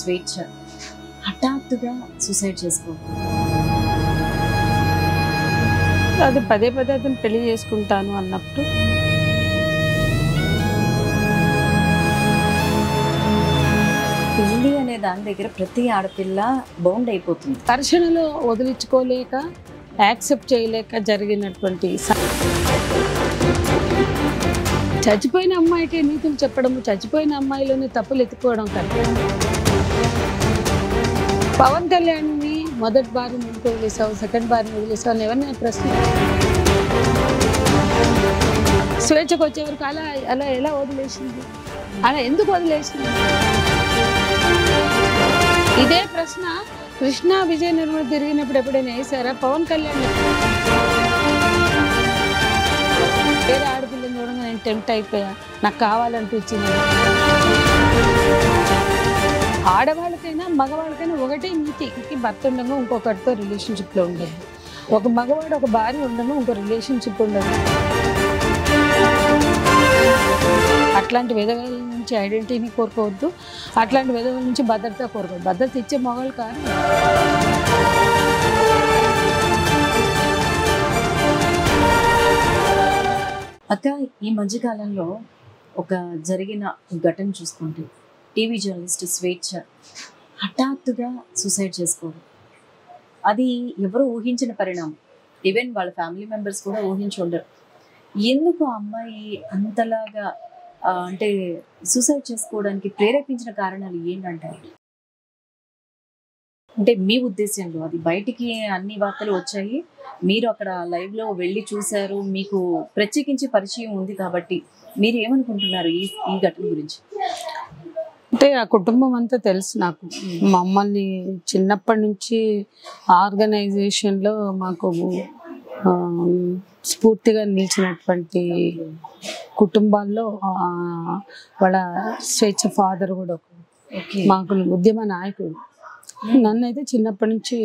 స్వేచ్ఛ హఠాత్తుగా సూసైడ్ చేసుకోవడం. అది పదే పదే అతను పెళ్లి చేసుకుంటాను అన్నప్పుడు పెళ్లి అనే దాని దగ్గర ప్రతి ఆడపిల్ల బౌండ్ అయిపోతుంది. ఘర్షణలో వదిలించుకోలేక యాక్సెప్ట్ చేయలేక జరిగినటువంటి చచ్చిపోయిన అమ్మాయికి నీతులు చెప్పడము, చచ్చిపోయిన అమ్మాయిలోని తప్పులు ఎత్తుకోవడం కదా. పవన్ కళ్యాణ్ని మొదటి భార్యను ఎందుకు వదిలేసావు, సెకండ్ భార్యను వదిలేసావు అని ఎవరిని ప్రశ్న. స్వేచ్ఛకు వచ్చేవరకు అలా అలా ఎలా వదిలేసింది, అలా ఎందుకు వదిలేసింది? ఇదే ప్రశ్న కృష్ణ విజయ నిర్మల్ తిరిగినప్పుడు ఎప్పుడైనా వేసారా? పవన్ కళ్యాణ్ వేరే ఆడపిల్లని చూడగా నేను టెంప్ట్ అయిపోయా, నాకు కావాలనిపించింది. ఆడవాళ్ళకైనా మగవాళ్ళకైనా ఒకటే నీతికి, భర్త ఉండగా ఇంకొకరితో రిలేషన్షిప్లో ఉండదు. ఒక మగవాడు ఒక భార్య ఉండగా ఇంకో రిలేషన్షిప్ ఉండదు. అట్లాంటి విధవల నుంచి ఐడెంటిటీని కోరుకోవద్దు, అట్లాంటి విధవల నుంచి భద్రత కోరుకోవద్దు. భద్రత ఇచ్చే మగవాళ్ళు కాదు. అక్క, ఈ మధ్యకాలంలో ఒక జరిగిన ఘటన చూసుకుంటే టీవీ జర్నలిస్ట్ స్వేచ్ఛ హఠాత్తుగా సూసైడ్ చేసుకోవడం, అది ఎవరు ఊహించిన పరిణామం. ఈవెన్ వాళ్ళ ఫ్యామిలీ మెంబర్స్ కూడా ఊహించి ఉండరు. ఎందుకు ఆ అమ్మాయి అంతలాగా అంటే సూసైడ్ చేసుకోవడానికి ప్రేరేపించిన కారణాలు ఏంటంటారు? అంటే మీ ఉద్దేశంలో అది బయటికి అన్ని వార్తలు వచ్చాయి, మీరు అక్కడ లైవ్లో వెళ్ళి చూశారు, మీకు ప్రత్యేకించి పరిచయం ఉంది కాబట్టి మీరు ఏమనుకుంటున్నారు ఈ ఘటన గురించి? అంటే ఆ కుటుంబం అంతా తెలుసు నాకు. మమ్మల్ని చిన్నప్పటి నుంచి ఆర్గనైజేషన్లో మాకు స్ఫూర్తిగా నిలిచినటువంటి కుటుంబాల్లో వాళ్ళ స్వేచ్ఛ ఫాదర్ కూడా మాకు ఉద్యమ నాయకుడు. నన్నైతే చిన్నప్పటి నుంచి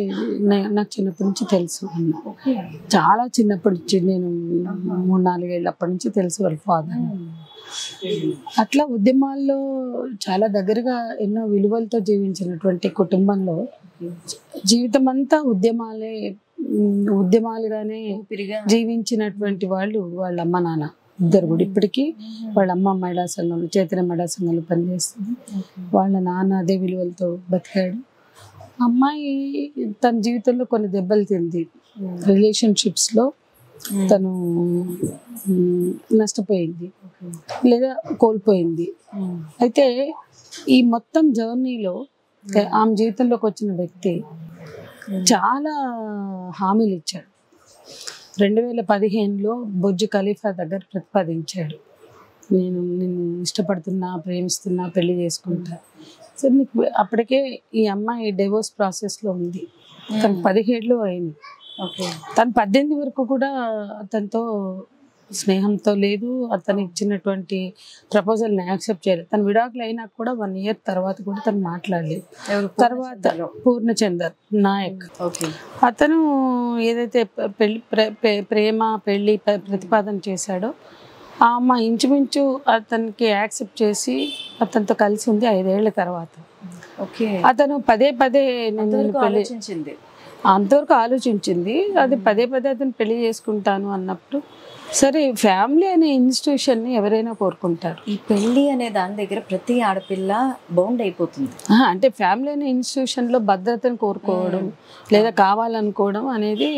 నాకు చిన్నప్పటి నుంచి తెలుసు. చాలా చిన్నప్పటి నుంచి, నేను 3-4 ఏళ్ళప్పటి నుంచి తెలుసు వాళ్ళ ఫాదర్. అట్లా ఉద్యమాల్లో చాలా దగ్గరగా ఎన్నో విలువలతో జీవించినటువంటి కుటుంబంలో జీవితం అంతా ఉద్యమాలుగానే జీవించినటువంటి వాళ్ళు వాళ్ళ అమ్మ నాన్న ఇద్దరు కూడా. ఇప్పటికీ వాళ్ళ అమ్మ మహిళా సంఘంలో, చైతన్య మహిళా సంఘంలో పనిచేస్తుంది. వాళ్ళ నాన్న అదే విలువలతో బతికాడు. అమ్మాయి తన జీవితంలో కొన్ని దెబ్బలు తింది. రిలేషన్షిప్స్లో తను నష్టపోయింది లేదా కోల్పోయింది. అయితే ఈ మొత్తం జర్నీలో ఆమె జీవితంలోకి వచ్చిన వ్యక్తి చాలా హామీలు ఇచ్చాడు. 2015లో బుర్జ్ ఖలీఫా దగ్గర ప్రతిపాదించాడు, నేను నిన్ను ఇష్టపడుతున్నా, ప్రేమిస్తున్నా, పెళ్లి చేసుకుంటా. సో నీకు అప్పటికే ఈ అమ్మాయి డివోర్స్ ప్రాసెస్లో ఉంది. తను 17 అయింది. తను 18 వరకు కూడా అతనితో స్నేహంతో లేదు. అతను ఇచ్చినటువంటి ప్రపోజల్ని యాక్సెప్ట్ చేయలేదు. తను విడాకులు అయినా కూడా 1 year తర్వాత కూడా తను మాట్లాడలేదు. తర్వాత పూర్ణచందర్ నాయక్, అతను ఏదైతే ప్రేమ పెళ్లి ప్రతిపాదన చేశాడో ఆ అమ్మ ఇంచుమించు అతనికి యాక్సెప్ట్ చేసి అతనితో కలిసి ఉంది 5 ఏళ్ల తర్వాత. అతను పదే పదే అంతవరకు ఆలోచించింది. అది పదే పదే అతను పెళ్లి చేసుకుంటాను అన్నప్పుడు సరే, ఫ్యామిలీ అనే ఇన్స్టిట్యూషన్ని ఎవరైనా కోరుకుంటారు. ఈ పెళ్లి అనే దాని దగ్గర ప్రతి ఆడపిల్ల బౌండ్ అయిపోతుంది. అంటే ఫ్యామిలీ అనే ఇన్స్టిట్యూషన్లో భద్రతను కోరుకోవడం లేదా కావాలనుకోవడం అనేది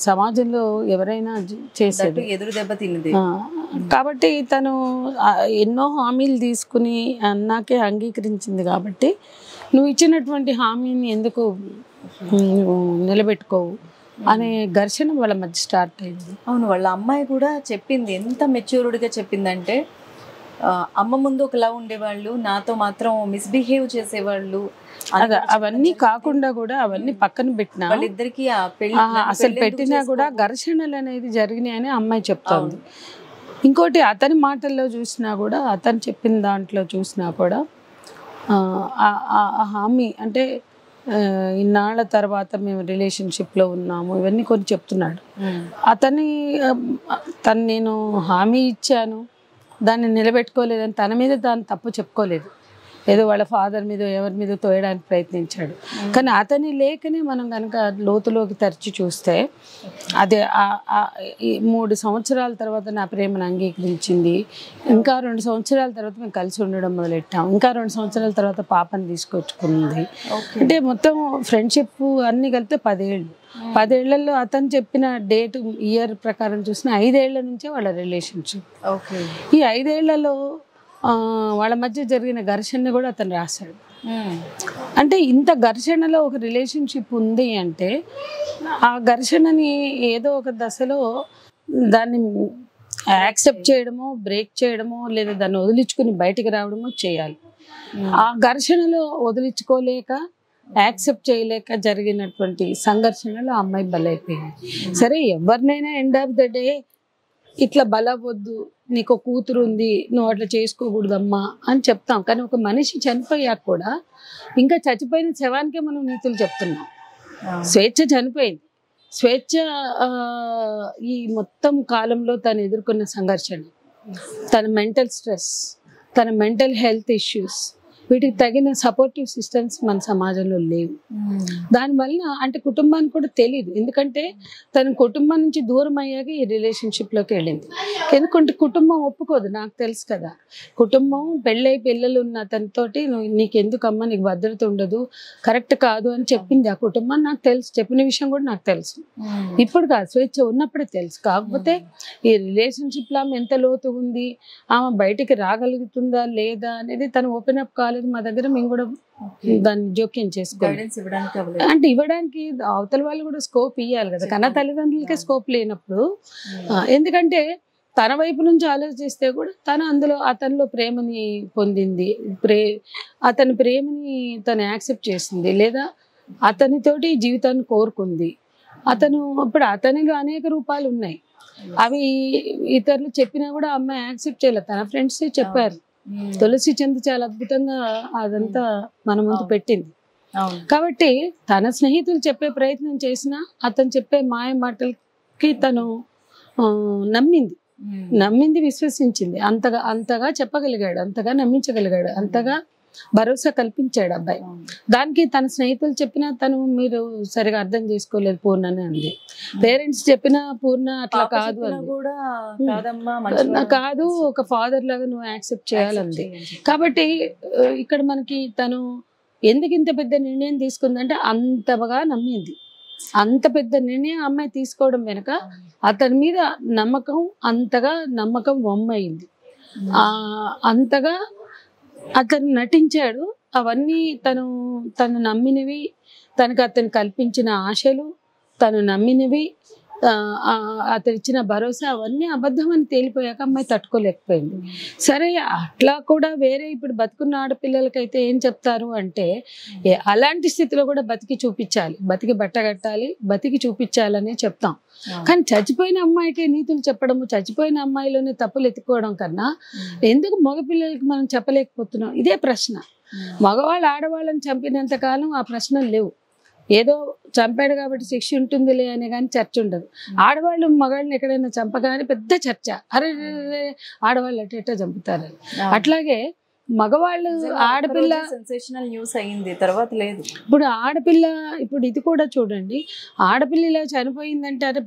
సమాజంలో ఎవరైనా చేసేది, ఎదురు దెబ్బ తిన్నది. కాబట్టి తను ఎన్నో హామీలు తీసుకుని అన్నాకే అంగీకరించింది. కాబట్టి నువ్వు ఇచ్చినటువంటి హామీని ఎందుకు నిలబెట్టుకోవు అనే ఘర్షణ వాళ్ళ మధ్య స్టార్ట్ అయింది. అవును, వాళ్ళ అమ్మాయి కూడా చెప్పింది, ఎంత మెచ్యూర్డ్గా చెప్పిందంటే, అమ్మ ముందు ఒకలా ఉండేవాళ్ళు, నాతో మాత్రం మిస్బిహేవ్ చేసేవాళ్ళు. అవన్నీ కాకుండా కూడా అవన్నీ పక్కన పెట్టినా వాళ్ళిద్దరికి అసలు పెట్టినా కూడా ఘర్షణలు అనేది జరిగినాయని అమ్మాయి చెప్తోంది. ఇంకోటి అతని మాటల్లో చూసినా కూడా, అతను చెప్పిన దాంట్లో చూసినా కూడా హామీ అంటే ఇన్నాళ్ళ తర్వాత మేము రిలేషన్షిప్లో ఉన్నాము ఇవన్నీ కొన్ని చెప్తున్నాడు. తను నేను హామీ ఇచ్చాను, దాన్ని నిలబెట్టుకోలేదని తన మీద దాన్ని తప్పు చెప్పుకోలేదు. ఏదో వాళ్ళ ఫాదర్ మీద ఎవరి మీద తోయడానికి ప్రయత్నించాడు. కానీ అతని లేఖనే మనం కనుక లోతులోకి తరచి చూస్తే అదే 3 సంవత్సరాల తర్వాత నా ప్రేమను అంగీకరించింది, ఇంకా 2 సంవత్సరాల తర్వాత మేము కలిసి ఉండడం మొదలెట్టాం, ఇంకా 2 సంవత్సరాల తర్వాత పాపని తీసుకొచ్చుకుంది. అంటే మొత్తం ఫ్రెండ్షిప్ అన్ని కలిపితే 10 ఏళ్ళు. 10 ఏళ్లలో అతను చెప్పిన డేట్ ఇయర్ ప్రకారం చూసిన 5 ఏళ్ల నుంచే వాళ్ళ రిలేషన్షిప్. ఈ 5 ఏళ్లలో వాళ్ళ మధ్య జరిగిన ఘర్షణ కూడా అతను రాశాడు. అంటే ఇంత ఘర్షణలో ఒక రిలేషన్షిప్ ఉంది అంటే ఆ ఘర్షణని ఏదో ఒక దశలో దాన్ని యాక్సెప్ట్ చేయడమో, బ్రేక్ చేయడమో, లేదా దాన్ని వదిలించుకుని బయటికి రావడమో చేయాలి. ఆ ఘర్షణలో వదిలించుకోలేక, యాక్సెప్ట్ చేయలేక జరిగినటువంటి సంఘర్షణలో ఆ అమ్మాయి బలైపోయింది. సరే, ఎవరినైనా ఎండ్ ఆఫ్ ద డే ఇట్లా బలవద్దు, నీకు కూతురు ఉంది, నువ్వు అట్లా చేసుకోకూడదమ్మా అని చెప్తాం. కానీ ఒక మనిషి చనిపోయాక కూడా ఇంకా చచ్చిపోయిన శవానికే మనం నీతులు చెప్తున్నాం. స్వేచ్ఛ చనిపోయింది. స్వేచ్ఛ ఈ మొత్తం కాలంలో తను ఎదుర్కొన్న సంఘర్షణ, తన మెంటల్ స్ట్రెస్, తన మెంటల్ హెల్త్ ఇష్యూస్, వీటికి తగిన సపోర్టివ్ సిస్టమ్స్ మన సమాజంలో లేవు. దానివల్ల అంటే కుటుంబానికి కూడా తెలియదు. ఎందుకంటే తన కుటుంబం నుంచి దూరం అయ్యాక ఈ రిలేషన్షిప్లోకి వెళ్ళింది. ఎందుకంటే కుటుంబం ఒప్పుకోదు, నాకు తెలుసు కదా. కుటుంబం పెళ్ళై పిల్లలు ఉన్న తనతోటి నీకెందుకమ్మా, నీకు భద్రత ఉండదు, కరెక్ట్ కాదు అని చెప్పింది ఆ కుటుంబం. నాకు తెలుసు, చెప్పిన విషయం కూడా నాకు తెలుసు. ఇప్పుడు కాదు, స్వేచ్ఛ ఉన్నప్పుడే తెలుసు. కాకపోతే ఈ రిలేషన్షిప్లో ఆమె ఎంత లోతు ఉంది, ఆమె బయటికి రాగలుగుతుందా లేదా అనేది తను ఓపెన్ అప్ కాలేదు. మా దగ్గర మేము కూడా దాన్ని జోక్యం చేసుకోవాలి. అంటే ఇవ్వడానికి అవతల వాళ్ళు కూడా స్కోప్ ఇవ్వాలి కదా. కన్నా తల్లిదండ్రులకే స్కోప్ లేనప్పుడు, ఎందుకంటే తన వైపు నుంచి ఆలోచిస్తే కూడా తను అతనిలో ప్రేమని పొందింది, అతని ప్రేమని తను యాక్సెప్ట్ చేసింది, లేదా అతనితోటి జీవితాన్ని కోరుకుంది. ఇప్పుడు అతనిలో అనేక రూపాలు ఉన్నాయి. అవి ఇతరులు చెప్పినా కూడా అమ్మాయి యాక్సెప్ట్ చేయలేదు. తన ఫ్రెండ్స్ చెప్పారు. తులసి చంద్ చాలా అద్భుతంగా అదంతా మన ముందు పెట్టింది. కాబట్టి తన స్నేహితులు చెప్పే ప్రయత్నం చేసినా అతను చెప్పే మాయ మాటలకి తను నమ్మింది, విశ్వసించింది. అంతగా చెప్పగలిగాడు, అంతగా నమ్మించగలిగాడు, అంతగా భరోసా కల్పించాడు అబ్బాయి. దానికి తన స్నేహితులు చెప్పినా తను మీరు సరిగా అర్థం చేసుకోలేదు పూర్ణని అంది. పేరెంట్స్ చెప్పినా పూర్ణ అట్లా కాదు కాదు, ఒక ఫాదర్ లాగా నువ్వు యాక్సెప్ట్ చేయాలంది. కాబట్టి ఇక్కడ మనకి తను ఎందుకు ఇంత పెద్ద నిర్ణయం తీసుకుందంటే అంతగా నమ్మింది. అంత పెద్ద నిర్ణయం అమ్మాయి తీసుకోవడం వెనుక అతని మీద నమ్మకం వమ్మయింది. అంతగా అతను నటించాడు. అవన్నీ తను నమ్మినవి, అతను కల్పించిన ఆశలు, తను నమ్మినవి, అతను ఇచ్చిన భరోసా అవన్నీ అబద్ధం అని తేలిపోయాక అమ్మాయి తట్టుకోలేకపోయింది. సరే, అట్లా కూడా వేరే ఇప్పుడు బతుకున్న ఆడపిల్లలకైతే ఏం చెప్తారు అంటే అలాంటి స్థితిలో కూడా బతికి చూపించాలి, బతికి బట్టగట్టాలి, బతికి చూపించాలని చెప్తాం. కానీ చచ్చిపోయిన అమ్మాయికి నీతులు చెప్పడము, చచ్చిపోయిన అమ్మాయిలోనే తప్పులు ఎత్తుకోవడం కన్నా ఎందుకు మగపిల్లలకి మనం చెప్పలేకపోతున్నాం? ఇదే ప్రశ్న. మగవాళ్ళు ఆడవాళ్ళని చంపినంత కాలం ఆ ప్రశ్నలు లేవు. ఏదో చంపాడు కాబట్టి శిక్ష ఉంటుందిలే అని కానీ చర్చ ఉండదు. ఆడవాళ్ళు మగాళ్ళని ఎక్కడైనా చంపగానే పెద్ద చర్చ, అరే ఆడవాళ్ళు అట్ట చంపుతారని. అట్లాగే మగవాళ్ళు ఆడపిల్ల సెన్సేషనల్ న్యూస్ అయింది, తర్వాత లేదు. ఇప్పుడు ఆడపిల్ల, ఇప్పుడు ఇది కూడా చూడండి, ఆడపిల్ల ఇలా చనిపోయిందంటే అరే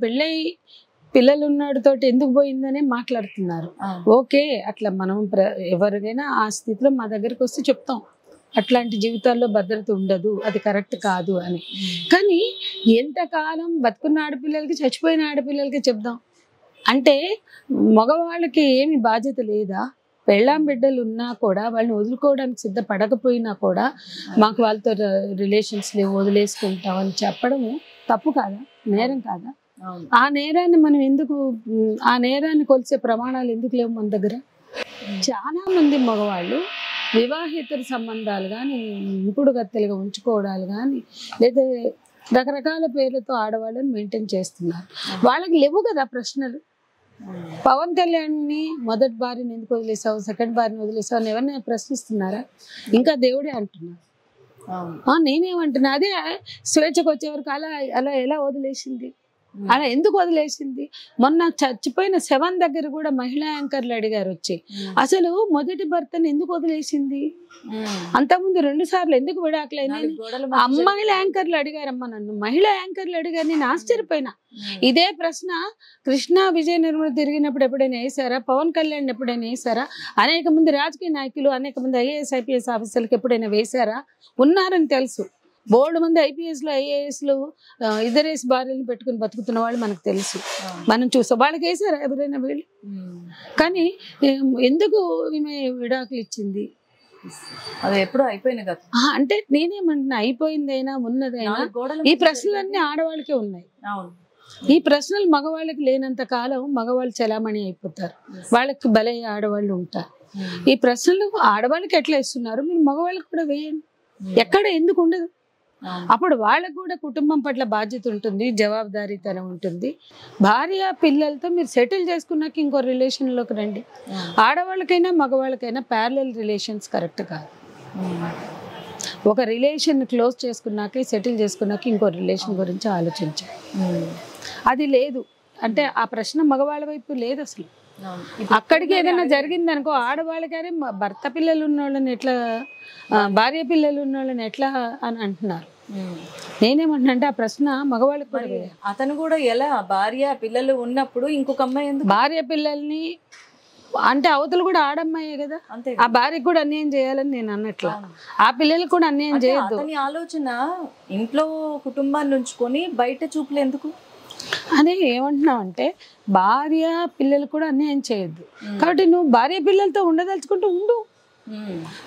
పిల్లలు ఉన్నాడుతోటి ఎందుకు పోయిందనే మాట్లాడుతున్నారు. ఓకే, అట్లా మనం ఎవరికైనా ఆ స్థితిలో మా దగ్గరికి వస్తే చెప్తాం, అట్లాంటి జీవితాల్లో భద్రత ఉండదు, అది కరెక్ట్ కాదు అని. కానీ ఎంతకాలం బతుకున్న ఆడపిల్లలకి చచ్చిపోయిన ఆడపిల్లలకి చెప్దాం అంటే మగవాళ్ళకి ఏమి బాధ్యత లేదా? పెళ్ళాం బిడ్డలు ఉన్నా కూడా వాళ్ళని వదులుకోవడానికి సిద్ధపడకపోయినా కూడా మాకు వాళ్ళతో రిలేషన్స్ లేవు, వదిలేసుకుంటామని చెప్పడము తప్పు కాదా? నేరం కాదా? ఆ నేరాన్ని మనం ఎందుకు, ఆ నేరాన్ని కొలిసే ప్రమాణాలు ఎందుకు లేవు మన దగ్గర? చాలా మంది మగవాళ్ళు వివాహేతర సంబంధాలు కానీ, ఇంపుడు గత్తెలుగా ఉంచుకోవడాలు కానీ, లేదా రకరకాల పేర్లతో ఆడవాళ్ళని మెయింటైన్ చేస్తున్నారు. వాళ్ళకి లేవు కదా ప్రశ్నలు. పవన్ కళ్యాణ్ని మొదటి భార్యని ఎందుకు వదిలేసావు, సెకండ్ భార్యని వదిలేసావు అని ఎవరిని ప్రశ్నిస్తున్నారా? ఇంకా దేవుడే అంటున్నారు. నేనేమంటున్నా, అదే స్వేచ్ఛకు వచ్చే వరకు అలా ఎలా వదిలేసింది? అలా ఎందుకు వదిలేసింది? మొన్న చచ్చిపోయిన శవం దగ్గర కూడా మహిళా యాంకర్లు అడిగారు వచ్చి, అసలు మొదటి భర్తను ఎందుకు వదిలేసింది? అంతకుముందు 2 సార్లు ఎందుకు విడాకులైనా? అమ్మాయిల యాంకర్లు అడిగారమ్మా నన్ను, మహిళా యాంకర్లు అడిగారు. నేను ఆశ్చర్యపోయినా. ఇదే ప్రశ్న కృష్ణా విజయ నిర్మల తిరిగినప్పుడు ఎప్పుడైనా వేసారా? పవన్ కళ్యాణ్ ఎప్పుడైనా వేసారా? అనేక మంది రాజకీయ నాయకులు, అనేక మంది ఐఏఎస్ ఐపీఎస్ ఆఫీసర్లకు ఎప్పుడైనా వేసారా? ఉన్నారని తెలుసు. బోర్డు మంది ఐపీఎస్లు ఐఏఎస్లు ఇద్దరేసి భార్యలను పెట్టుకుని బతుకుతున్న వాళ్ళు మనకు తెలుసు, మనం చూసాం. వాళ్ళకి వేసారా ఎవరైనా వీళ్ళు? కానీ ఎందుకు ఈమె విడాకులు ఇచ్చింది? అది ఎప్పుడో అయిపోయింది కదా. అంటే నేనేమంటున్నా, అయిపోయిందైనా ఉన్నదైనా ఈ ప్రశ్నలన్నీ ఆడవాళ్ళకే ఉన్నాయి. ఈ ప్రశ్నలు మగవాళ్ళకి లేనంత కాలం మగవాళ్ళు చలామణి అయిపోతారు, వాళ్ళకి బలయ్యే ఆడవాళ్ళు ఉంటారు. ఈ ప్రశ్నలు ఆడవాళ్ళకి ఎట్లా ఇస్తున్నారు, మీరు మగవాళ్ళకి కూడా వేయండి. ఎక్కడ ఎందుకు ఉండదు? అప్పుడు వాళ్ళకు కూడా కుటుంబం పట్ల బాధ్యత ఉంటుంది, జవాబుదారీతనం ఉంటుంది. భార్య పిల్లలతో మీరు సెటిల్ చేసుకున్నాక ఇంకో రిలేషన్లోకి రండి. ఆడవాళ్ళకైనా మగవాళ్ళకైనా ప్యారలల్ రిలేషన్స్ కరెక్ట్ కాదు. ఒక రిలేషన్ క్లోజ్ చేసుకున్నాక, సెటిల్ చేసుకున్నాక ఇంకో రిలేషన్ గురించి ఆలోచించాలి. అది లేదు అంటే ఆ ప్రశ్న మగవాళ్ళ వైపు లేదు అసలు. అక్కడికి ఏదైనా జరిగింది అనుకో, ఆడవాళ్ళకైనా భర్త పిల్లలు ఉన్న వాళ్ళని ఎట్లా, భార్య పిల్లలు ఉన్న వాళ్ళని ఎట్లా అని అంటున్నారు. నేనేమంటున్నా అంటే ఆ ప్రశ్న మగవాళ్ళకి కూడా. అతను కూడా ఎలా, భార్య పిల్లలు ఉన్నప్పుడు ఇంకొక అమ్మాయి ఎందుకు? భార్య పిల్లల్ని అంటే అవతలు కూడా ఆడమ్మాయే కదా, ఆ భార్యకు కూడా అన్యాయం చేయాలని నేను అన్నట్లా, ఆ పిల్లలకు కూడా అన్యాయం చేయొద్దు. అతని ఆలోచన ఇంట్లో కుటుంబాన్ని ఉంచుకొని బయట చూపులు ఎందుకు? అదే ఏమంటున్నావు అంటే, భార్య పిల్లలు కూడా అన్యాయం చేయొద్దు కాబట్టి నువ్వు భార్య పిల్లలతో ఉండదలుచుకుంటూ ఉండు.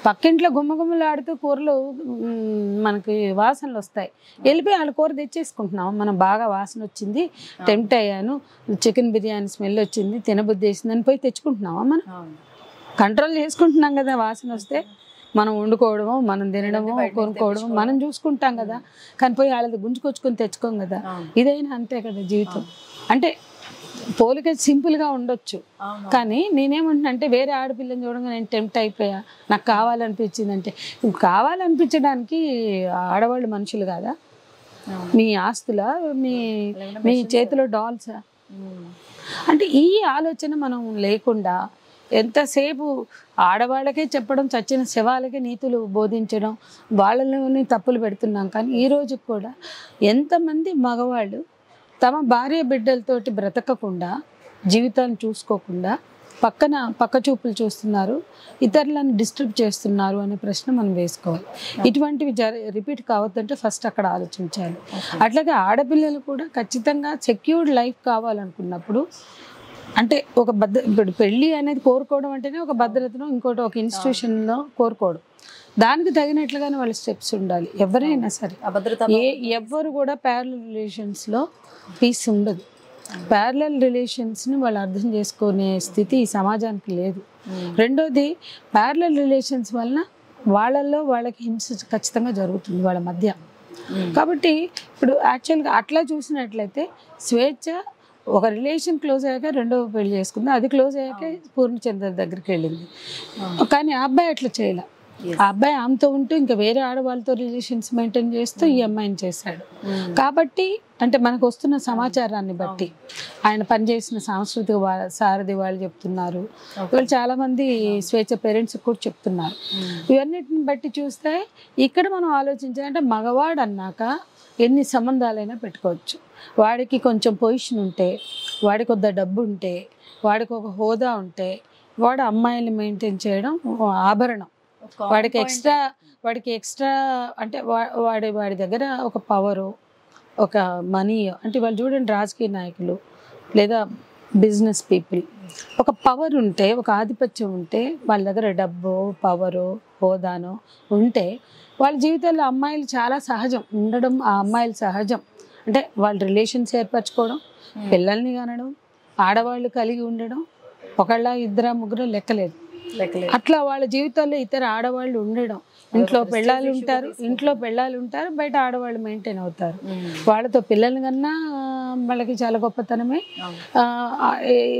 పక్కింట్లో గుమ్మగుమ్మలు ఆడుతూ కూరలు మనకి వాసనలు వస్తాయి, వెళ్ళిపోయి వాళ్ళ కూర తెచ్చేసుకుంటున్నాం. మనం బాగా వాసన వచ్చింది, టెంప్ట్ అయ్యాను, చికెన్ బిర్యానీ స్మెల్ వచ్చింది, తినబుద్ధి వేసిందని పోయి తెచ్చుకుంటున్నావా? మనం కంట్రోల్ చేసుకుంటున్నాం కదా. వాసన వస్తే మనం వండుకోవడము, మనం తినడము, కొనుక్కోవడము మనం చూసుకుంటాం కదా. కానీ పోయి వాళ్ళది గుంజుకొచ్చుకొని తెచ్చుకోం కదా. ఇదైనా అంతే కదా జీవితం. అంటే పోలిక సింపుల్గా ఉండొచ్చు, కానీ నేనేమంటున్నా అంటే వేరే ఆడపిల్లని చూడంగా నేను టెంప్ట్ అయిపోయా, నాకు కావాలనిపించింది అంటే, కావాలనిపించడానికి ఆడవాళ్ళు మనుషులు కాదా? మీ ఆస్తులా, మీ చేతిలో డాల్సా? అంటే ఈ ఆలోచన మనం లేకుండా ఎంతసేపు ఆడవాళ్ళకే చెప్పడం, చచ్చిన శవాలకే నీతులు బోధించడం, వాళ్ళలోని తప్పులు పెడుతున్నాం. కానీ ఈ రోజు కూడా ఎంతమంది మగవాళ్ళు తమ భార్య బిడ్డలతోటి బ్రతకకుండా, జీవితాన్ని చూసుకోకుండా పక్క చూపులు చూస్తున్నారు, ఇతరులను డిస్టర్బ్ చేస్తున్నారు అనే ప్రశ్న మనం వేసుకోవాలి. ఇటువంటివి రిపీట్ కావద్దంటే ఫస్ట్ అక్కడ ఆలోచించాలి. అట్లాగే ఆడపిల్లలు కూడా ఖచ్చితంగా సెక్యూర్డ్ లైఫ్ కావాలనుకున్నప్పుడు, అంటే ఒక ఇప్పుడు పెళ్ళి అనేది కోరుకోవడం అంటేనే ఒక భద్రతను, ఇంకోటి ఒక ఇన్స్టిట్యూషన్లో కోరుకోవడం, దానికి తగినట్లుగానే వాళ్ళ స్టెప్స్ ఉండాలి. ఎవరైనా సరే ఎవ్వరు కూడా ప్యారలల్ రిలేషన్స్లో పీస్ ఉండదు. ప్యారలల్ రిలేషన్స్ని వాళ్ళు అర్థం చేసుకునే స్థితి ఈ సమాజానికి లేదు. రెండోది, ప్యారలల్ రిలేషన్స్ వలన వాళ్ళకి హింస ఖచ్చితంగా జరుగుతుంది వాళ్ళ మధ్య. కాబట్టి ఇప్పుడు యాక్చువల్గా అట్లా చూసినట్లయితే స్వేచ్ఛ ఒక రిలేషన్ క్లోజ్ అయ్యాక రెండో పెళ్లి చేసుకుంది, అది క్లోజ్ అయ్యాక పూర్ణచంద్ర దగ్గరికి వెళ్ళింది. కానీ ఆ అబ్బాయి అట్లా చేయలే. ఆ అబ్బాయి ఆమెతో ఉంటూ ఇంకా వేరే ఆడవాళ్ళతో రిలేషన్స్ మెయింటైన్ చేస్తూ ఈ అమ్మాయిని చేశాడు. కాబట్టి అంటే మనకు వస్తున్న సమాచారాన్ని బట్టి, ఆయన పనిచేసిన సాంస్కృతిక సారథి వాళ్ళు చెప్తున్నారు, వాళ్ళు చాలామంది స్వేచ్ఛ పేరెంట్స్ కూడా చెప్తున్నారు. ఇవన్నిటిని బట్టి చూస్తే ఇక్కడ మనం ఆలోచించాలంటే మగవాడు అన్నాక ఎన్ని సంబంధాలైనా పెట్టుకోవచ్చు. వాడికి కొంచెం పొజిషన్ ఉంటే, వాడికి కొద్ది డబ్బు ఉంటే, వాడికి ఒక హోదా ఉంటే, వాడు అమ్మాయిని మెయింటైన్ చేయడం ఆభరణం. వాడికి ఎక్స్ట్రా అంటే వాడి దగ్గర ఒక పవరు, ఒక మనీ, అంటే వాళ్ళు చూడండి రాజకీయ నాయకులు లేదా బిజినెస్ పీపుల్, ఒక పవర్ ఉంటే, ఒక ఆధిపత్యం ఉంటే, వాళ్ళ దగ్గర డబ్బు, పవరు, హోదాను ఉంటే వాళ్ళ జీవితాల్లో అమ్మాయిలు చాలా సహజం ఉండడం. ఆ అమ్మాయిలు సహజం అంటే వాళ్ళ రిలేషన్స్ ఏర్పరచుకోవడం, పిల్లల్ని కనడం, ఆడవాళ్ళు కలిగి ఉండడం, ఒకళ్ళ ఇద్దరు ముగ్గురు లెక్కలేదు. అట్లా వాళ్ళ జీవితాల్లో ఇతర ఆడవాళ్ళు ఉండడం. ఇంట్లో పెళ్ళాలు ఉంటారు, బయట ఆడవాళ్ళు మెయింటైన్ అవుతారు. వాళ్ళతో పిల్లలు కన్నా వాళ్ళకి చాలా గొప్పతనమే,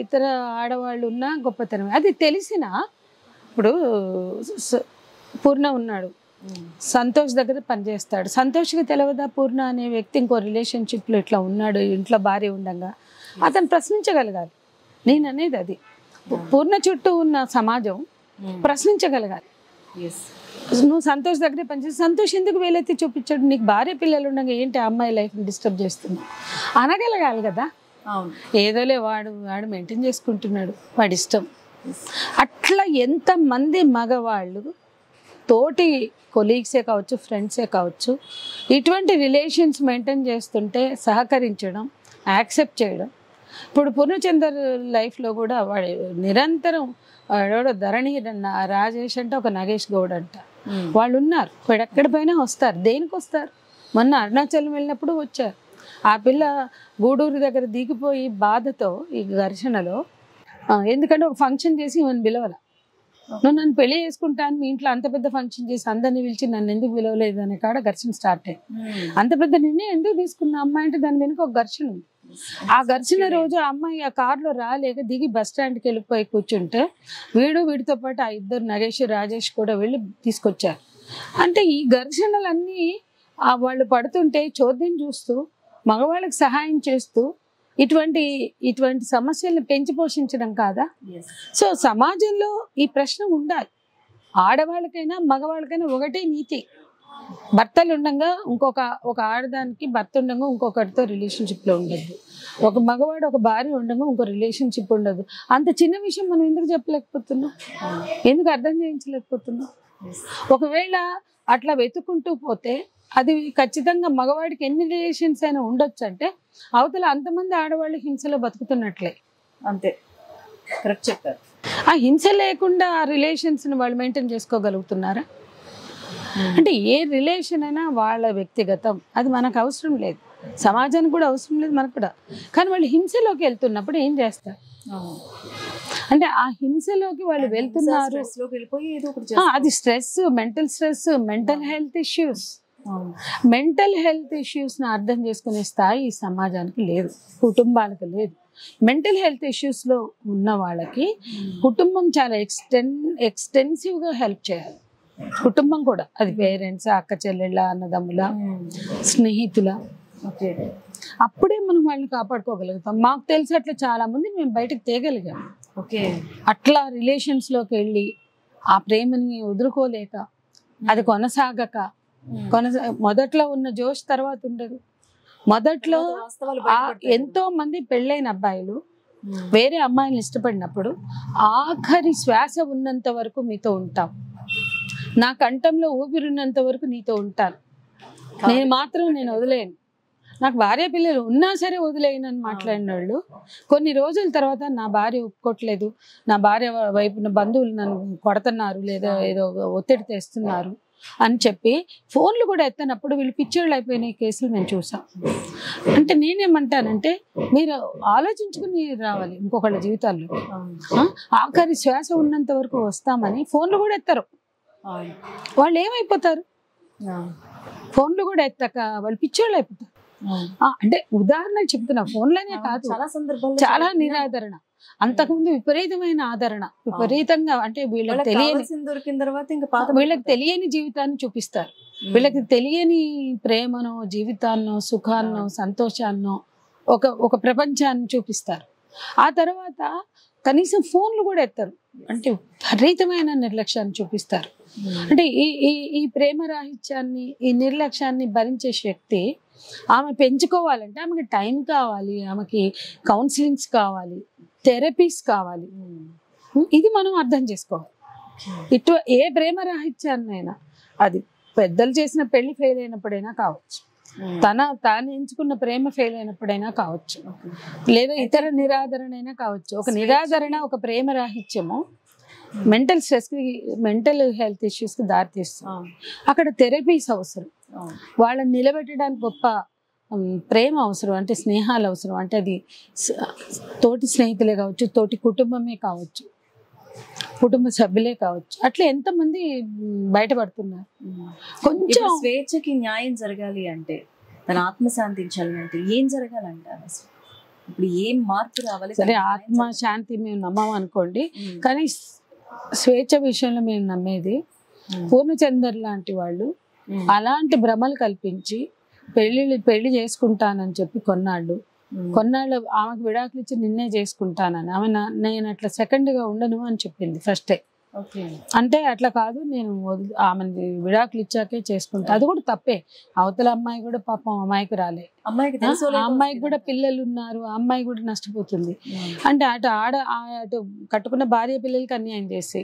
ఇతర ఆడవాళ్ళు ఉన్నా గొప్పతనమే. అది తెలిసినా, ఇప్పుడు పూర్ణ ఉన్నాడు, సంతోష్ దగ్గర పనిచేస్తాడు. సంతోష్కి తెలియదా పూర్ణ అనే వ్యక్తి ఇంకో రిలేషన్షిప్లో ఇట్లా ఉన్నాడు, ఇంట్లో భార్య ఉండగా అతను ప్రశ్నించగలగాలి. నేను అనేది అది, పూర్ణ చుట్టూ ఉన్న సమాజం ప్రశ్నించగలగాలి. నువ్వు సంతోష్ దగ్గరే పనిచేసి సంతోష్ ఎందుకు వేలెత్తి చూపించాడు, నీకు భార్య పిల్లలు ఉండగా ఏంటి ఆ అమ్మాయి లైఫ్ని డిస్టర్బ్ చేస్తుంది అనగలగాలి కదా. ఏదోలే వాడు మెయింటైన్ చేసుకుంటున్నాడు, వాడి ఇష్టం. అట్లా ఎంతమంది మగవాళ్ళు తోటి కొలీగ్సే కావచ్చు, ఫ్రెండ్సే కావచ్చు, ఇటువంటి రిలేషన్స్ మెయింటైన్ చేస్తుంటే సహకరించడం, యాక్సెప్ట్ చేయడం. ఇప్పుడు పూర్ణచందర్ లైఫ్లో కూడా వాడు నిరంతరం వాడు ధరణి రాజేష్ అంటే ఒక నగేష్ గౌడ్ అంట, వాళ్ళు ఉన్నారు. ఎక్కడి పైన వస్తారు, దేనికి వస్తారు? మొన్న అరుణాచలం వెళ్ళినప్పుడు వచ్చారు. ఆ పిల్ల గూడూరు దగ్గర దిగిపోయి బాధతో ఈ ఘర్షణలో, ఎందుకంటే ఒక ఫంక్షన్ చేసి ఈమెను పిలవాల, నువ్వు నన్ను పెళ్లి చేసుకుంటాను, మీ ఇంట్లో అంత పెద్ద ఫంక్షన్ చేసి అందరినీ పిలిచి నన్ను ఎందుకు పిలవలేదు అనే కాడ ఘర్షణ స్టార్ట్ అయ్యింది. అంత పెద్ద నిర్ణయం ఎందుకు తీసుకున్న అమ్మాయి అంటే దాని వెనుక ఒక ఘర్షణ ఉంది. ఆ ఘర్షణ రోజు ఆ అమ్మాయి ఆ కారులో రాలేక దిగి బస్ స్టాండ్కి వెళ్ళిపోయి కూర్చుంటే వీడితో పాటు ఆ ఇద్దరు నగేష్ రాజేష్ కూడా వెళ్ళి తీసుకొచ్చారు. అంటే ఈ ఘర్షణలన్నీ వాళ్ళు పడుతుంటే చోద్యం చూస్తూ మగవాళ్ళకి సహాయం చేస్తూ ఇటువంటి సమస్యలను పెంచి పోషించడం కాదా? సో సమాజంలో ఈ ప్రశ్న ఉండాలి. ఆడవాళ్ళకైనా మగవాళ్ళకైనా ఒకటే నీతి. భర్తలు ఉండగా ఒక ఆడదానికి భర్త ఉండగా ఇంకొకరితో రిలేషన్షిప్లో ఉండదు, ఒక మగవాడు ఒక భార్య ఉండగా ఇంకో రిలేషన్షిప్ ఉండదు. అంత చిన్న విషయం మనం ఎందుకు చెప్పలేకపోతున్నాం, ఎందుకు అర్థం చేయించలేకపోతున్నాం? ఒకవేళ అట్లా వెతుకుంటూ పోతే అది ఖచ్చితంగా మగవాడికి ఎన్ని రిలేషన్స్ అయినా ఉండొచ్చు అంటే అవతల అంతమంది ఆడవాళ్ళు హింసలో బతుకుతున్నట్లే. అంతే, కరెక్ట్ చెప్పారు. ఆ హింస లేకుండా ఆ రిలేషన్స్ని వాళ్ళు మెయింటైన్ చేసుకోగలుగుతున్నారా? అంటే ఏ రిలేషన్ అయినా వాళ్ళ వ్యక్తిగతం, అది మనకు అవసరం లేదు, సమాజానికి కూడా అవసరం లేదు, మనకు కూడా. కానీ వాళ్ళు హింసలోకి వెళ్తున్నప్పుడు ఏం చేస్తారు అంటే ఆ హింసలోకి వాళ్ళు వెళ్తున్నారు, అది stress, mental stress, mental health issues. Mental health ఇష్యూస్ని అర్థం చేసుకునే స్థాయి ఈ సమాజానికి లేదు, కుటుంబాలకు లేదు. మెంటల్ హెల్త్ ఇష్యూస్లో ఉన్న వాళ్ళకి కుటుంబం చాలా ఎక్స్టెన్సివ్గా హెల్ప్ చేయాలి. కుటుంబం కూడా, అది పేరెంట్స్, అక్క చెల్లెళ్ళ, అన్నదమ్ముల, స్నేహితుల, అప్పుడే మనం వాళ్ళని కాపాడుకోగలుగుతాం. మాకు తెలిసి అట్లా చాలా మంది మేము బయటకు తేగలిగాం. అట్లా రిలేషన్స్లోకి వెళ్ళి ఆ ప్రేమని వదులుకోలేక అది కొనసాగక మొదట్లో ఉన్న జోష్ తర్వాత ఉండదు. మొదట్లో ఎంతో మంది పెళ్ళైన అబ్బాయిలు వేరే అమ్మాయిని ఇష్టపడినప్పుడు ఆఖరి శ్వాస ఉన్నంత వరకు మీతో ఉంటాం, నా కంఠంలో ఊపిరిన్నంత వరకు నీతో ఉంటాను, నేను వదిలేను, నాకు భార్య పిల్లలు ఉన్నా సరే వదిలేయనని మాట్లాడిన వాళ్ళు కొన్ని రోజుల తర్వాత నా భార్య ఒప్పుకోవట్లేదు, నా భార్య వైపున బంధువులు నన్ను కొడుతున్నారు లేదా ఏదో ఒత్తిడి తెస్తున్నారు అని చెప్పి ఫోన్లు కూడా ఎత్తనప్పుడు వీళ్ళు పిచ్చోళ్ళు అయిపోయిన కేసులు నేను చూసాం. అంటే నేనేమంటానంటే మీరు ఆలోచించుకుని రావాలి ఇంకొకళ్ళ జీవితాల్లో. ఆఖరి శ్వాస ఉన్నంత వరకు వస్తామని ఫోన్లు కూడా ఎత్తరు. వాళ్ళు ఏమైపోతారు? ఫోన్లు కూడా ఎత్తక వాళ్ళు పిచ్చోళ్ళు అయిపోతారు. అంటే ఉదాహరణ చెప్తున్నా, ఫోన్లోనే కాదు, చాలా సందర్భాల్లో చాలా నిరాదరణ, అంతకుముందు విపరీతమైన ఆదరణ, విపరీతంగా అంటే వీళ్ళకి తెలియని జీవితాన్ని చూపిస్తారు, వీళ్ళకి తెలియని ప్రేమను, జీవితాన్నో, సుఖాన్నో, సంతోషాన్నో, ఒక ప్రపంచాన్ని చూపిస్తారు. ఆ తర్వాత కనీసం ఫోన్లు కూడా ఎత్తరు, అంటే విపరీతమైన నిర్లక్ష్యాన్ని చూపిస్తారు. అంటే ఈ ప్రేమ రాహిత్యాన్ని, ఈ నిర్లక్ష్యాన్ని భరించే శక్తి ఆమె పెంచుకోవాలంటే ఆమెకి టైం కావాలి, ఆమెకి కౌన్సిలింగ్స్ కావాలి, థెరపీస్ కావాలి. ఇది మనం అర్థం చేసుకోవాలి. ఏ ప్రేమ రాహిత్యాన్నైనా, అది పెద్దలు చేసిన పెళ్లి ఫెయిల్ అయినప్పుడైనా కావచ్చు, తాను ఎంచుకున్న ప్రేమ ఫెయిల్ అయినప్పుడైనా కావచ్చు, లేదా ఇతర నిరాదరణ అయినా కావచ్చు. ఒక నిరాదరణ, ఒక ప్రేమ రాహిత్యము మెంటల్ స్ట్రెస్కి, మెంటల్ హెల్త్ ఇష్యూస్కి దారితీస్తుంది. అక్కడ థెరపీస్ అవసరం, వాళ్ళని నిలబెట్టడానికి గొప్ప ప్రేమ అవసరం, అంటే స్నేహాలు అవసరం. అంటే అది తోటి స్నేహితులే కావచ్చు, తోటి కుటుంబమే కావచ్చు, కుటుంబ సభ్యులే కావచ్చు. అట్లా ఎంతమంది బయటపడుతున్నారు. కొంచెం స్వేచ్ఛకి న్యాయం జరగాలి అంటే, తన ఆత్మశాంతించాలి అంటే ఏం జరగాలంటారు అసలు? ఇప్పుడు ఏం మార్పు రావాలి? సరే, ఆత్మశాంతి మేము నమ్మం అనుకోండి, కానీ స్వేచ్ఛ విషయంలో మేము నమ్మేది పూర్ణచందర్ లాంటి వాళ్ళు అలాంటి భ్రమలు కల్పించి పెళ్లి చేసుకుంటానని చెప్పి కొన్నాళ్ళు ఆమెకు విడాకులు ఇచ్చి నిన్నే చేసుకుంటానని ఆమె నేను అట్లా సెకండ్గా ఉండను అని చెప్పింది ఫస్టే. అంటే అట్లా కాదు, నేను ఆమె విడాకులు ఇచ్చాకే చేసుకుంటా. అది కూడా తప్పే. అవతల అమ్మాయి కూడా పాపం అమ్మాయికి రాలే, అమ్మాయికి కూడా పిల్లలు ఉన్నారు, ఆ అమ్మాయి కూడా నష్టపోతుంది. అంటే అటు కట్టుకున్న భార్య పిల్లలకి అన్యాయం చేసి,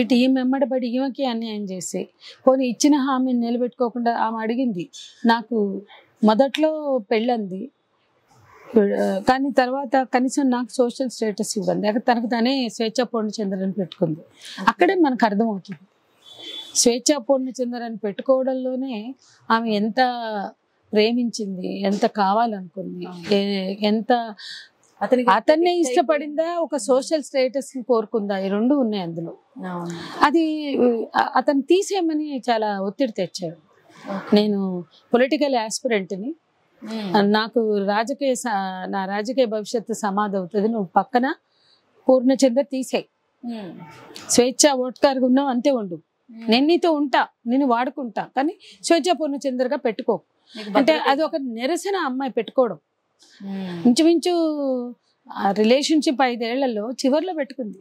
ఇటు ఈమె ఎమ్మడబడి ఈమెకి అన్యాయం చేసి, పోనీ ఇచ్చిన హామీని నిలబెట్టుకోకుండా ఆమె అడిగింది. నాకు మొదట్లో పెళ్ళంది, కానీ తర్వాత కనీసం నాకు సోషల్ స్టేటస్ ఇవ్వండి. తనకు తనే స్వేచ్ఛా పూర్ణచంద్రని పెట్టుకుంది. అక్కడే మనకు అర్థమవుతుంది స్వేచ్ఛా పూర్ణచంద్రని పెట్టుకోవడంలోనే ఆమె ఎంత ప్రేమించింది, ఎంత కావాలనుకుంది, ఎంత అతన్నే ఇష్టపడిందా, ఒక సోషల్ స్టేటస్ ని కోరుకుందా, ఈ రెండు ఉన్నాయి అందులో. అది అతను తీసేయమని చాలా ఒత్తిడి తెచ్చాడు. నేను పొలిటికల్ ఆస్పిరెంట్ని, నాకు నా రాజకీయ భవిష్యత్తు సమాధి అవుతుంది, నువ్వు పక్కన పూర్ణచంద్ర తీసేయి, స్వేచ్ఛ ఓట్కారుగా ఉన్నావు అంతే ఉండు, నేను నీతో ఉంటా, నేను వాడుకుంటా, కానీ స్వేచ్ఛ పూర్ణచంద్రగా పెట్టుకో అంటే అది ఒక నిరసన అమ్మాయి పెట్టుకోవడం. ఇంచుమించు రిలేషన్షిప్ 5 ఏళ్లలో చివరిలో పెట్టుకుంది,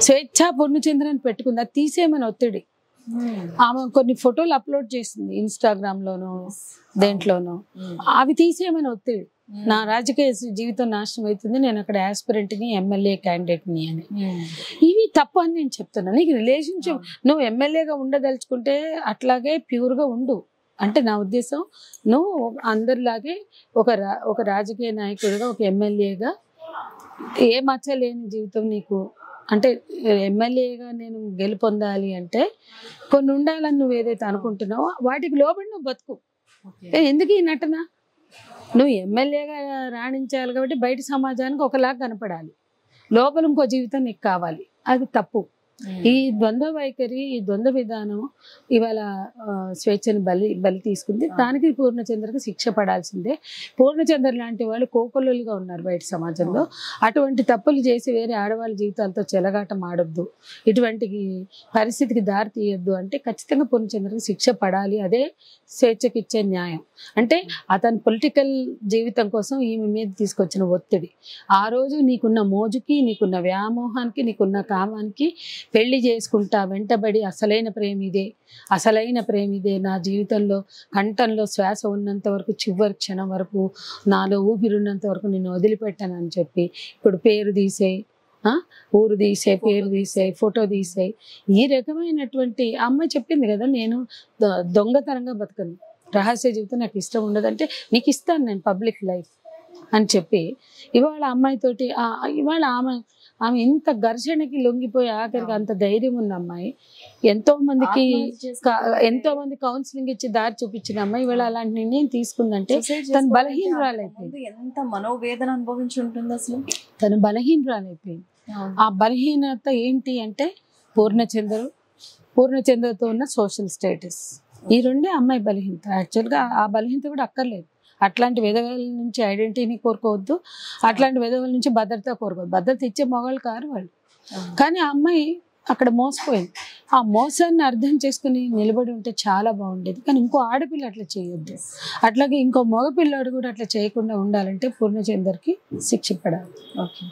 స్వేచ్ఛ పూర్ణచంద్రని పెట్టుకుంది. అది తీసేయమని ఒత్తిడి. ఆమె కొన్ని ఫోటోలు అప్లోడ్ చేసింది ఇన్స్టాగ్రామ్ లోను దేంట్లోనూ, అవి తీసేయమని ఒత్తిడి. నా రాజకీయ జీవితం నాశనం అవుతుంది, నేను అక్కడ ఆస్పిరెంట్ని, ఎమ్మెల్యే క్యాండిడేట్ని అని. ఇవి తప్పు అని నేను చెప్తున్నా. నీకు రిలేషన్షిప్, నువ్వు ఎమ్మెల్యేగా ఉండదలుచుకుంటే అట్లాగే ప్యూర్గా ఉండు. అంటే నా ఉద్దేశం, నువ్వు అందరిలాగే ఒక రాజకీయ నాయకుడిగా, ఒక ఎమ్మెల్యేగా, ఏ మచ్చలేని జీవితం నీకు, అంటే ఎమ్మెల్యేగా నేను గెలుపొందాలి అంటే కొన్ని ఉండాలని నువ్వు ఏదైతే అనుకుంటున్నావో వాటికి లోబడి నువ్వు బతుకు. ఎందుకు ఈ నటన? నువ్వు ఎమ్మెల్యేగా రాణించాలి కాబట్టి బయట సమాజానికి ఒకలాగా కనపడాలి, లోపల ఇంకో జీవితం నీకు కావాలి. అది తప్పు. ఈ ద్వంద్వ వైఖరి, ఈ ద్వంద్వ విధానం ఇవాళ స్వేచ్ఛని బలి తీసుకుంది. దానికి పూర్ణచంద్రకి శిక్ష పడాల్సిందే. పూర్ణచంద్ర లాంటి వాళ్ళు కోకొల్లలుగా ఉన్నారు బయట సమాజంలో. అటువంటి తప్పులు చేసి వేరే ఆడవాళ్ళ జీవితాలతో చెలగాటం ఆడొద్దు, ఇటువంటి పరిస్థితికి దారి తీయొద్దు. అంటే ఖచ్చితంగా పూర్ణచంద్రకి శిక్ష పడాలి. అదే స్వేచ్ఛకి ఇచ్చే న్యాయం. అంటే అతని పొలిటికల్ జీవితం కోసం ఈమె మీద తీసుకొచ్చిన ఒత్తిడి, ఆ రోజు నీకున్న మోజుకి, నీకున్న వ్యామోహానికి, నీకున్న కామానికి పెళ్లి చేసుకుంటా వెంటబడి అసలైన ప్రేమ ఇదే, నా జీవితంలో కంఠంలో శ్వాస ఉన్నంత వరకు, చివరి క్షణం వరకు, నాలో ఊపిరున్నంత వరకు నేను వదిలిపెట్టానని చెప్పి ఇప్పుడు పేరు తీసేయి, ఊరు తీసేయి, పేరు తీసేయి, ఫోటో తీసేయి, ఈ రకమైనటువంటి అమ్మాయి చెప్పింది కదా, నేను దొంగతనంగా బతకను, రహస్య జీవితం నాకు ఇష్టం ఉండదంటే నీకు ఇస్తాను నేను పబ్లిక్ లైఫ్ అని చెప్పి ఇవాళ అమ్మాయితోటి, ఇవాళ ఆమె ఇంత ఘర్షణకి లొంగిపోయి ఆఖరికి అంత ధైర్యం ఉన్న అమ్మాయి, ఎంతో మంది కౌన్సిలింగ్ ఇచ్చి దారి చూపించిన అమ్మాయి ఇవాళ అలాంటి నిర్ణయం తీసుకుందంటే తను బలహీనరాలైపోయింది. ఎంత మనోవేదన అనుభవించి ఉంటుంది అసలు. తను బలహీనరాలైపోయింది. ఆ బలహీనత ఏంటి అంటే పూర్ణచంద్రతో ఉన్న సోషల్ స్టేటస్, ఈ రెండే అమ్మాయి బలహీనత. యాక్చువల్గా ఆ బలహీనత కూడా అక్కర్లేదు. అట్లాంటి విధవల నుంచి ఐడెంటిటీని కోరుకోవద్దు, అట్లాంటి విధవల నుంచి భద్రత కోరుకోవద్దు. భద్రత ఇచ్చే మొగాళ్ళు కారు వాళ్ళు. కానీ ఆ అమ్మాయి అక్కడ మోసపోయింది. ఆ మోసాన్ని అర్థం చేసుకుని నిలబడి ఉంటే చాలా బాగుండేది. కానీ ఇంకో ఆడపిల్ల అట్లా చేయొద్దు. అట్లాగే ఇంకో మగపిల్లాడు కూడా అట్లా చేయకుండా ఉండాలంటే పూర్ణచంద్రకి శిక్ష పడాలి. ఓకే.